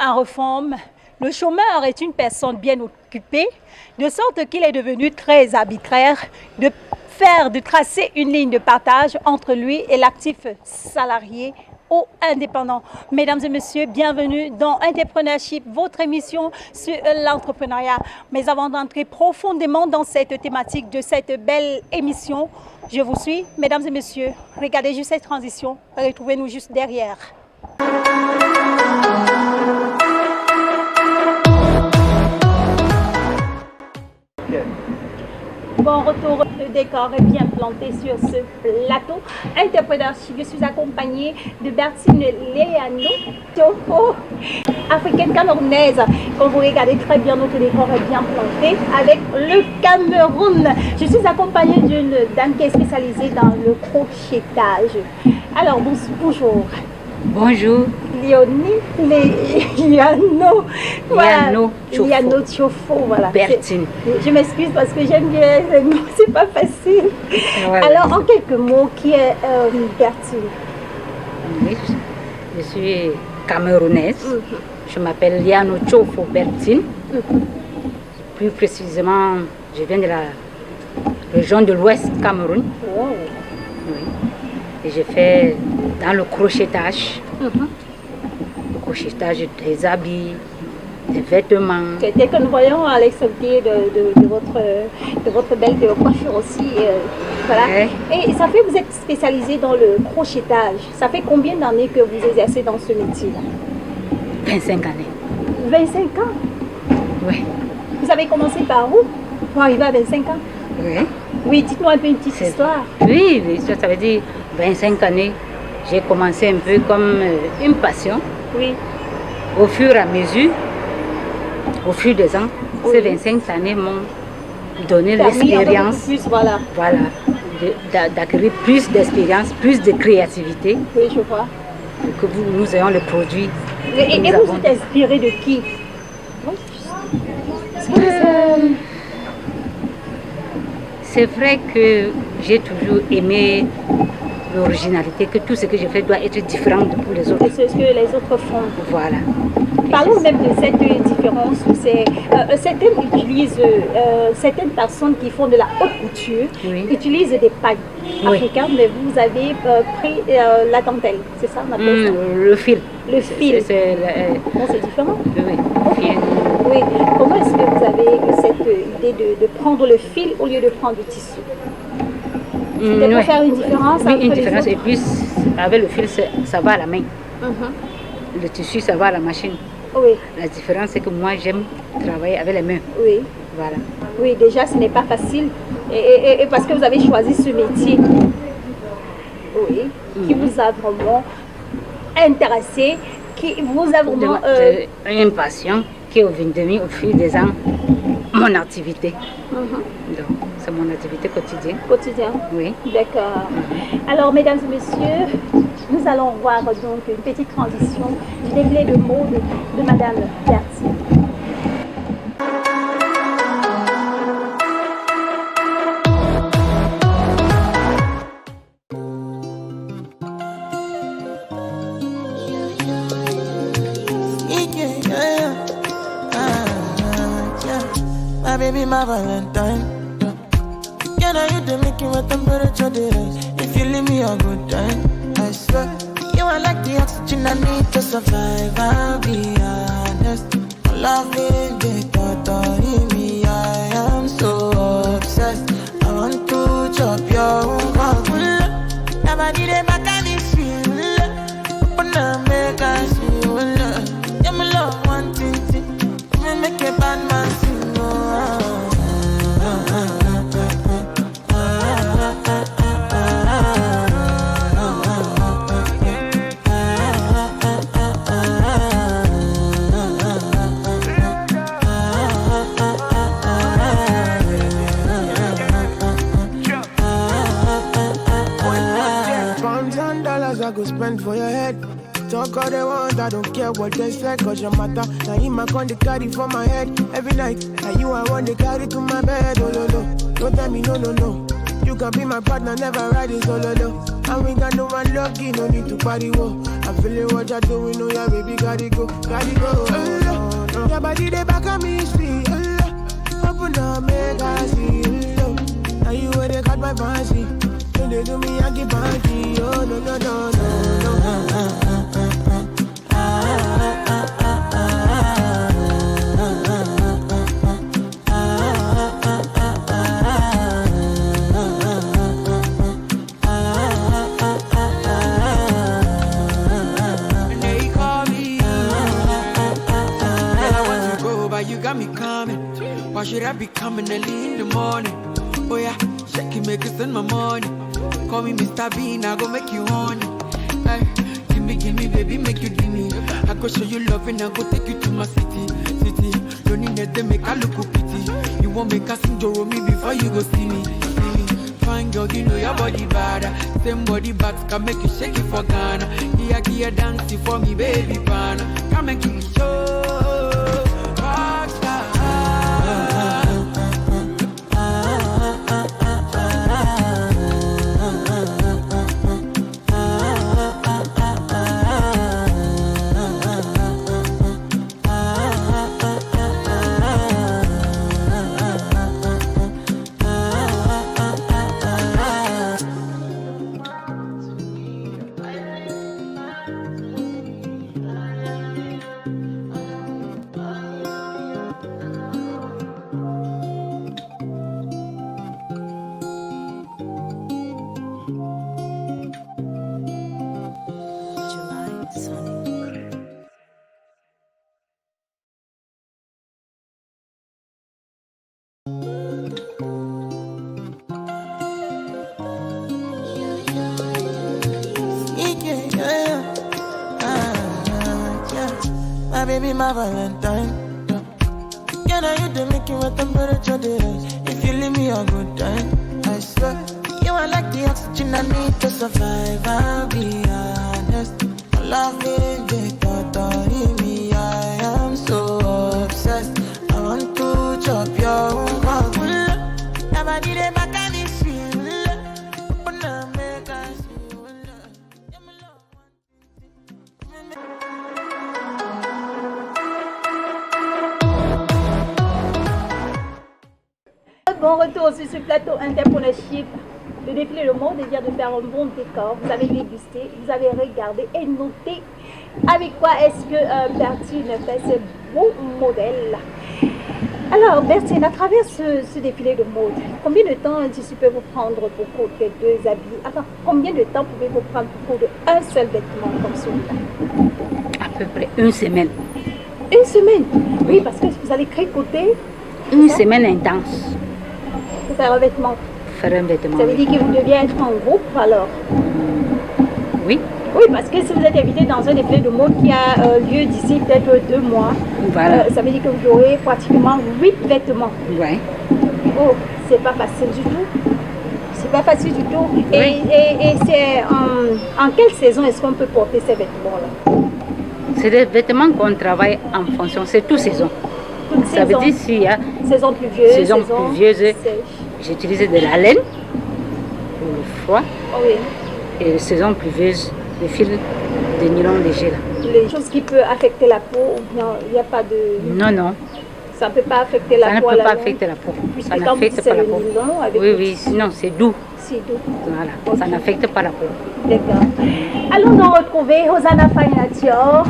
la réforme, le chômeur est une personne bien occupée, de sorte qu'il est devenu très arbitraire de tracer une ligne de partage entre lui et l'actif salarié ou indépendant. Mesdames et messieurs, bienvenue dans Entrepreneurship, votre émission sur l'entrepreneuriat. Mais avant d'entrer profondément dans cette thématique de cette belle émission, je vous suis, mesdames et messieurs. Regardez juste cette transition, retrouvez-nous juste derrière. Bon retour, le décor est bien planté sur ce plateau. Entrepreneurship, je suis accompagnée de Bertine Léano, Toko, africaine camerounaise. Comme vous regardez très bien, notre décor est bien planté avec le Cameroun. Je suis accompagnée d'une dame qui est spécialisée dans le crochetage. Alors, bonjour. Bonjour. Liano Tchofo, voilà. Bertine. Je m'excuse parce que j'aime bien le nom, c'est pas facile. Ouais, alors, en quelques mots, qui est Bertine? Oui, je suis camerounaise. Je m'appelle Liano Tchofo Bertine. Plus précisément, je viens de la région de l'Ouest Cameroun. Oh. Oui. Et j'ai fait dans le crochetage. Le crochetage des habits, des vêtements. Dès que nous voyons à l'extrémité de votre belle coiffure aussi. Voilà. Ouais. Et ça fait, vous êtes spécialisé dans le crochetage. Ça fait combien d'années que vous exercez dans ce métier-là? 25 années. 25 ans? Oui. Vous avez commencé par où pour arriver à 25 ans? Oui. Oui, dites-moi un peu une petite histoire. Oui, l'histoire, ça veut dire 25 années. J'ai commencé un peu comme une passion. Oui. Au fur et à mesure, au fil des ans, oui. Ces 25 années m'ont donné l'expérience. Voilà. Voilà. D'acquérir plus d'expérience, plus de créativité. Oui, je vois. Que nous ayons le produit. Et vous êtes inspiré de qui? C'est vrai que j'ai toujours aimé l'originalité, que tout ce que je fais doit être différent de tous les autres. C'est ce que les autres font. Voilà. Parlons même de cette différence. Certaines personnes qui font de la haute couture utilisent des pailles africaines, mais vous avez pris la dentelle, c'est ça on appelle ça? Le fil. Le fil. C'est différent? Oui. Oui. Comment est-ce que vous avez eu cette idée de prendre le fil au lieu de prendre le tissu? C'était pour faire une différence? Oui, une différence. Et puis, avec le fil, ça va à la main. Le tissu, ça va à la machine. Oui. La différence, c'est que moi, j'aime travailler avec les mains. Oui. Voilà. Oui, déjà, ce n'est pas facile. Et parce que vous avez choisi ce métier. Oui. Qui vous a vraiment intéressé, qui vous a vraiment... Une passion qui est devenue au fil des ans mon activité. Donc, c'est mon activité quotidienne. Quotidienne? Oui. D'accord. Alors, mesdames et messieurs, nous allons voir donc une petite transition du défilé de mode de Madame Bertine. Baby, my Valentine. Can I you to make you a temperature rise? If you leave me a good time, I swear. You are like the oxygen I need to survive. I'll be honest. Love is the thought of me. I am so obsessed. I want to chop your heart. Never did it back at this feel. Open up, make us feel. Yeah, my love, one thing. Make a bad man sing. I go spend for your head. Talk all they want, I don't care what they say, cause your matter. Now you my con they carry for my head every night. Now you I want to carry to my bed, oh no no. Don't tell me no no no. You can be my partner, never ride it solo though. And we got no one lucky, no need to party, whoa. I'm feeling what you're doing, oh yeah, baby, gotta go, gotta go. Your body, they back on me, sweet, open up, make I see, now you where they got my fancy. When they do me, I keep panty, oh, no, no, no, no, you got me coming. Why should I be coming early in the morning? Oh yeah, shake it, make it send my money. Call me Mr. Bean, I go make you honey. Hey, give me, baby, make you give me. I go show you love and I go take you to my city. Don't need that, they make I look pity. You won't make us sing Joro me before you go see me. Fine girl, you know your body bad. Same body bags can make you shake it for Ghana. Gia dance for me, baby, pana. Come and give me show. My baby, my Valentine. Can I you to make you what temperature there? If you leave me a good time, I swear. You are like the oxygen I need to survive. I'll be honest. Love is the totally me. I am so obsessed. I want to chop your own heart. Never did it back at this feel. Open up, make us feel. Bon retour sur ce plateau Interpreneurship. Le défilé Le Mode vient de faire un bon décor. Vous avez dégusté, vous avez regardé et noté avec quoi est-ce que Bertine fait ce beau modèle. Alors Bertine, à travers ce défilé de mode, combien de temps un tissu peut vous prendre pour coudre les deux habits? Enfin, combien de temps pouvez-vous prendre pour coudre un seul vêtement comme celui-là? À peu près une semaine. Une semaine? Oui, parce que vous allez tricoter. Une semaine intense. Pour faire un vêtement. Faire un vêtement. Ça veut dire que vous deviez être en groupe alors? Oui. Oui, parce que si vous êtes invité dans un défilé de mode qui a lieu d'ici peut-être 2 mois, voilà. Ça veut dire que vous aurez pratiquement 8 vêtements. Oui. Oh, c'est pas facile du tout. C'est pas facile du tout. Oui. Et c'est en quelle saison est-ce qu'on peut porter ces vêtements-là? C'est des vêtements qu'on travaille en fonction, c'est toute saison. Toute Ça saison. veut dire s'il y a Saison pluvieuse, saison pluvieuse, sèche. j'utilise de la laine pour le froid. Oh oui. Et saison pluvieuse, le fil de nylon léger là. Les choses qui peuvent affecter la peau, non, il n'y a pas de... Non, non, Ça ne peut pas affecter la ça ne peau à peut la pas longue. affecter la peau. Puisque Ça quand vous dites n'affecte c'est pas la le peau. nylon avec Oui, le oui, tissu. sinon c'est doux. C'est doux. Voilà, Ok. ça n'affecte pas la peau. D'accord. Allons nous retrouver Hosanna Fine Nature.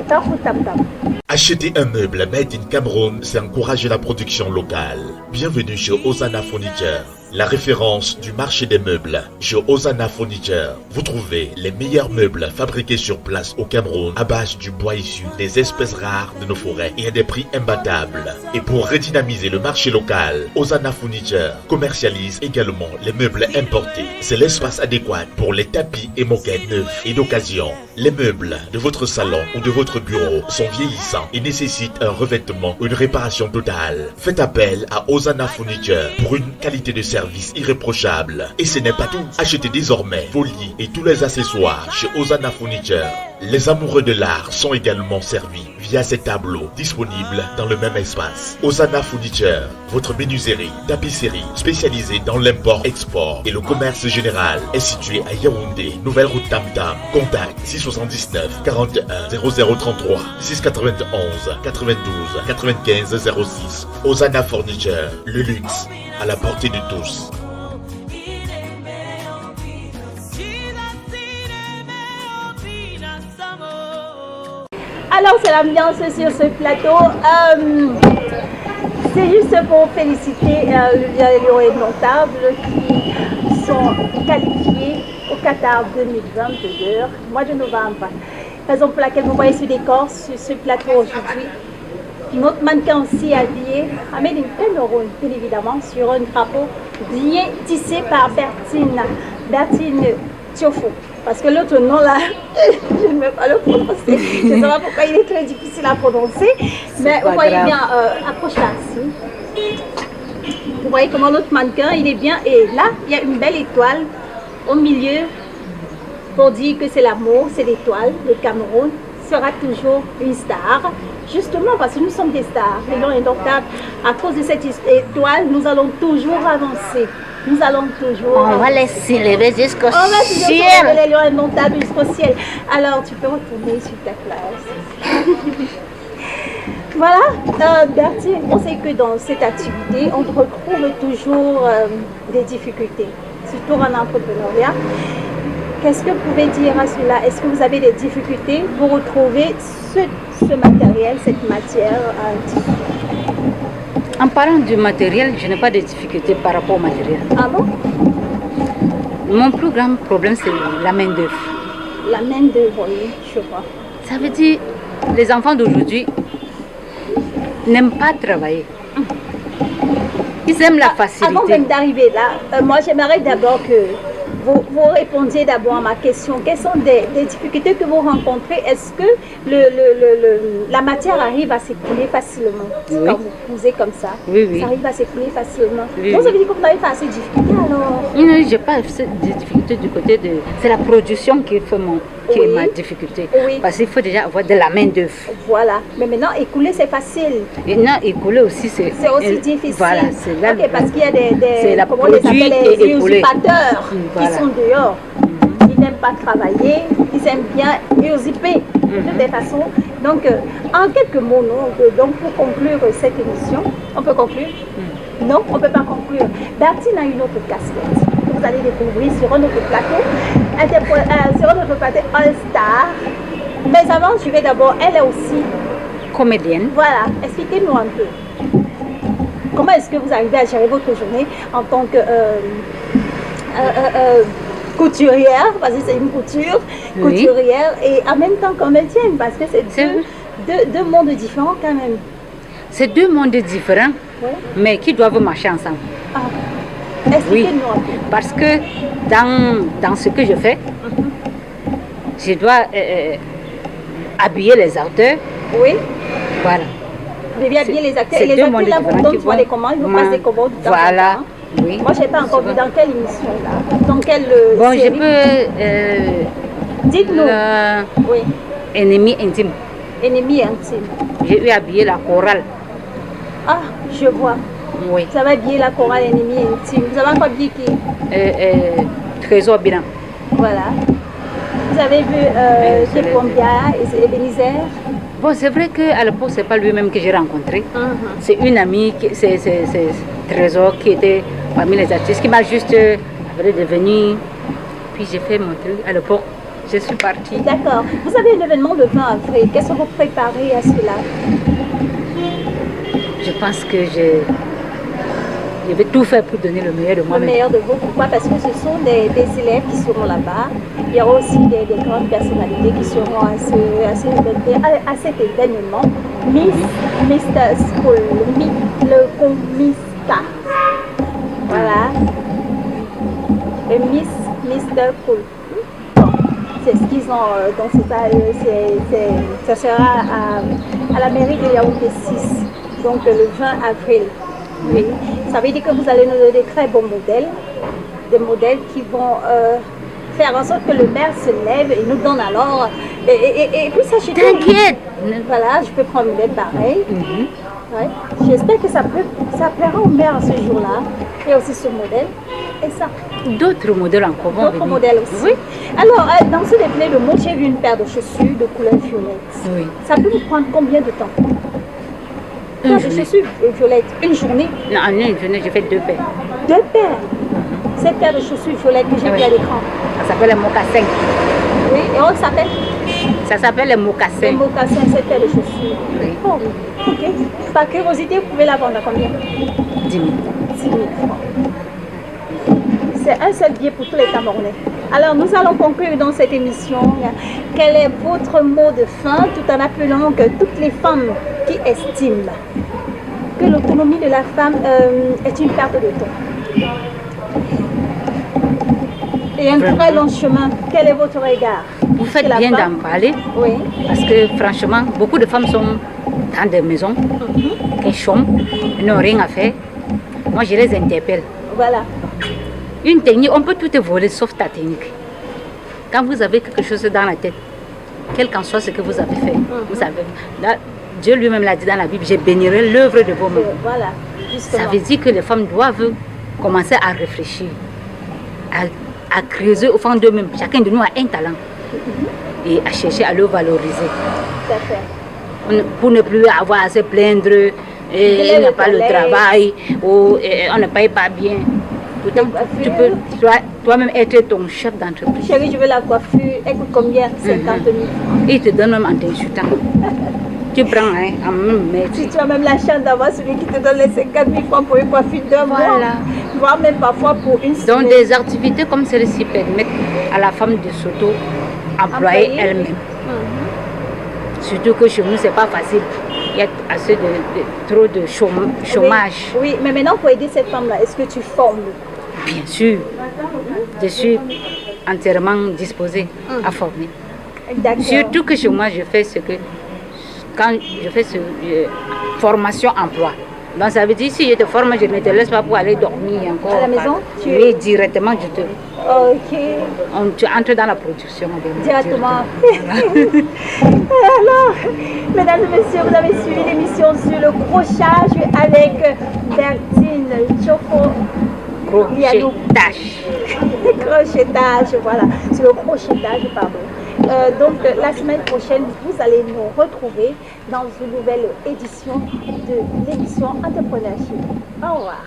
Tam tam tam. Acheter un meuble made in Cameroun, c'est encourager la production locale. Bienvenue chez Hosanna Furniture, la référence du marché des meubles. Chez Hosanna Furniture, vous trouvez les meilleurs meubles fabriqués sur place au Cameroun à base du bois issu des espèces rares de nos forêts et à des prix imbattables. Et pour redynamiser le marché local, Hosanna Furniture commercialise également les meubles importés. C'est l'espace adéquat pour les tapis et moquettes neufs et d'occasion. Les meubles de votre salon ou de votre bureau sont vieillissants et nécessitent un revêtement ou une réparation totale. Faites appel à Hosanna Furniture pour une qualité de service irréprochable. Et ce n'est pas tout. Achetez désormais vos lits et tous les accessoires chez Hosanna Furniture. Les amoureux de l'art sont également servis via ces tableaux disponibles dans le même espace. Osana Furniture, votre menuiserie, tapisserie spécialisée dans l'import-export et le commerce général est située à Yaoundé, Nouvelle Route Tam Tam. Contact 679 41 0033 691 92 95 06. Osana Furniture, le luxe à la portée de tous. Alors, c'est l'ambiance sur ce plateau. C'est juste pour féliciter les lions indomptables qui sont qualifiés au Qatar 2022, mois de novembre. Raison pour laquelle vous voyez ce décor sur ce plateau aujourd'hui. Notre mannequin aussi habillé amène une belle rôle, bien évidemment, sur un drapeau bien tissé par Bertine Tiofo. Parce que l'autre nom là, je ne vais pas le prononcer. Je ne sais pas pourquoi il est très difficile à prononcer. Mais vous voyez bien, approche-là ici. Vous voyez comment notre mannequin, il est bien. Et là, il y a une belle étoile au milieu pour dire que c'est l'amour, c'est l'étoile. Le Cameroun sera toujours une star. Justement parce que nous sommes des stars, les lions indomptables. À cause de cette étoile, nous allons toujours avancer. Nous allons toujours... On va les s'élever jusqu'au ciel. On va toujours les lions indomptables jusqu'au ciel. Alors, tu peux retourner sur ta place. Voilà, Bertine, on sait que dans cette activité, on retrouve toujours des difficultés, surtout en entrepreneuriat. Qu'est-ce que vous pouvez dire à cela? Est-ce que vous avez des difficultés pour retrouver ce matériel, cette matière En parlant du matériel, je n'ai pas de difficultés par rapport au matériel. Ah bon? Mon plus grand problème, c'est la main-d'œuvre. La main-d'œuvre, oui, je vois. Ça veut dire les enfants d'aujourd'hui n'aiment pas travailler. Ils aiment la facilité. Avant même d'arriver là, moi j'aimerais d'abord que vous répondiez d'abord à ma question. Quelles sont des difficultés que vous rencontrez? Est-ce que la matière arrive à s'écouler facilement? Oui. Quand vous posez comme ça, oui, oui. Ça arrive à s'écouler facilement. Oui, Donc, ça veut dire que vous n'avez pas assez de difficultés alors? Non, je n'ai pas de difficultés du côté de... C'est la production qui fait qui est ma difficulté. Oui. Parce qu'il faut déjà avoir de la main d'œuvre. Voilà. Mais maintenant, écouler, c'est facile. Et non, écouler aussi, c'est aussi difficile. Voilà, c'est là. Ok, parce qu'il y a des la comment on les appelle, les usurpateurs voilà. qui sont dehors. Ils n'aiment pas travailler, ils aiment bien usurper de toute façon. Donc, en quelques mots, donc pour conclure cette émission, on peut conclure? Non, on ne peut pas conclure. Bertine a une autre casquette que vous allez découvrir sur un autre plateau, sur un autre plateau All Star. Mais avant, je vais d'abord, elle est aussi comédienne. Voilà, expliquez-nous un peu. Comment est-ce que vous arrivez à gérer votre journée en tant que couturière, parce que c'est une couture, oui. Couturière, et en même temps comédienne, parce que c'est deux mondes différents quand même. C'est deux mondes différents, Ouais. mais qui doivent marcher ensemble. Ah. Expliquez-nous un peu. Parce que dans ce que je fais, je dois habiller les acteurs. Oui. Voilà. Vous devez habiller les acteurs. Et les acteurs, là, vous donnez souvent les commandes, ils vous passent des commandes. Voilà. Oui. Moi, je n'ai pas encore vu dans quelle émission là. Dans quelle bon, série? je peux... Dites-nous. Oui. Ennemi intime. Ennemi intime. J'ai eu habillé la chorale. Ah, je vois. Oui. Vous avez habillé la chorale ennemi intime. Vous avez encore habillé qui? Trésor Bilan. Voilà. Vous avez vu Kepombia et Ebenezer? Bon, c'est vrai qu'à l'époque, ce n'est pas lui-même que j'ai rencontré. C'est une amie, c'est Trésor, qui était parmi les artistes, qui m'a juste devenu. Puis j'ai fait mon truc. À l'époque, je suis partie. D'accord. Vous avez un événement le 20 avril. Qu'est-ce que vous préparez à cela? Je pense que je vais tout faire pour donner le meilleur de moi-même. Le meilleur de vous, pourquoi? Parce que ce sont des élèves qui seront là-bas. Il y aura aussi des grandes personnalités qui seront à cet événement. Mr. School, le Comista. Voilà. Le Mr. Cool. Bon, c'est ce qu'ils ont dans ça sera à la mairie de Yaoundé 6, donc le 20 avril. Oui. Ça veut dire que vous allez nous donner des très bons modèles, des modèles qui vont faire en sorte que le maire se lève et nous donne alors. Et puis sachez que... T'inquiète, Voilà, je peux prendre un modèle pareil. Ouais. J'espère que ça plaira aux mères ce jour-là. Et aussi ce modèle. Et ça. D'autres modèles encore vont D'autres venir. modèles aussi. Oui. Alors, dans ce défilé de mode, j'ai vu une paire de chaussures de couleur violette. Oui. Ça peut vous prendre combien de temps? Une De journée. chaussures violettes. Une journée. Non, en une journée, j'ai fait 2 paires. 2 paires. Cette paire de chaussures violettes que j'ai Oui. vue à l'écran. Ça s'appelle les mocassins. Oui. Et on s'appelle Ça s'appelle les les mocassins. mocassins, cette paire de chaussures. Oui. Oh, ok. Par curiosité, vous pouvez la vendre à combien? 10 000. 6 000 francs. C'est un seul billet pour tous les Camerounais. Alors, nous allons conclure dans cette émission. Quel est votre mot de fin, tout en appelant que toutes les femmes qui estiment que l'autonomie de la femme est une perte de temps et un Vraiment. très long chemin, quel est votre regard? Vous faites Que la bien femme- d'en parler Oui. parce que franchement, beaucoup de femmes sont dans des maisons, qui chôment, n'ont rien à faire. Moi, je les interpelle. Voilà. Une technique, on peut tout te voler sauf ta technique. Quand vous avez quelque chose dans la tête, quel qu'en soit ce que vous avez fait, vous savez. Là, Dieu lui-même l'a dit dans la Bible, je bénirai l'œuvre de vos mains. Voilà. Ça Justement. veut dire que les femmes doivent commencer à réfléchir, à creuser au fond d'eux-mêmes. Chacun de nous a un talent et à chercher à le valoriser. Tout à fait. Pour ne plus avoir à se plaindre, est il n'y a le pas le collège? travail, ou on ne paye pas bien. Pourtant, Les tu coiffures. peux toi-même être ton chef d'entreprise. Chérie, je veux la coiffure. Elle coûte combien? 50 000 francs. Et il te donne même en t'insultant. Tu prends en même mètre. Si tu as même la chance d'avoir celui qui te donne les 50 000 francs pour une coiffure d'un mois, Voilà. voire même parfois pour une Donc semaine. des activités comme celle-ci permettent à la femme de s'auto-employer Employer. elle-même. Surtout que chez nous, c'est pas facile. Il y a assez trop de chômage. Oui, oui, mais maintenant pour aider cette femme-là, est-ce que tu formes? Bien sûr, je suis entièrement disposée à former. D'accord. Surtout que chez moi, je fais quand je fais formation emploi. Donc ça veut dire si je te forme, je ne te laisse pas pour aller dormir encore. À la maison, Oui, directement, Ok, tu entres dans la production. directement. Alors, mesdames et messieurs, vous avez suivi l'émission sur le crochage avec Bertine Choko. Crochetage. Crochetage, voilà, sur le crochetage, pardon. Donc la semaine prochaine, vous allez nous retrouver dans une nouvelle édition de l'émission Entrepreneurship. Au revoir.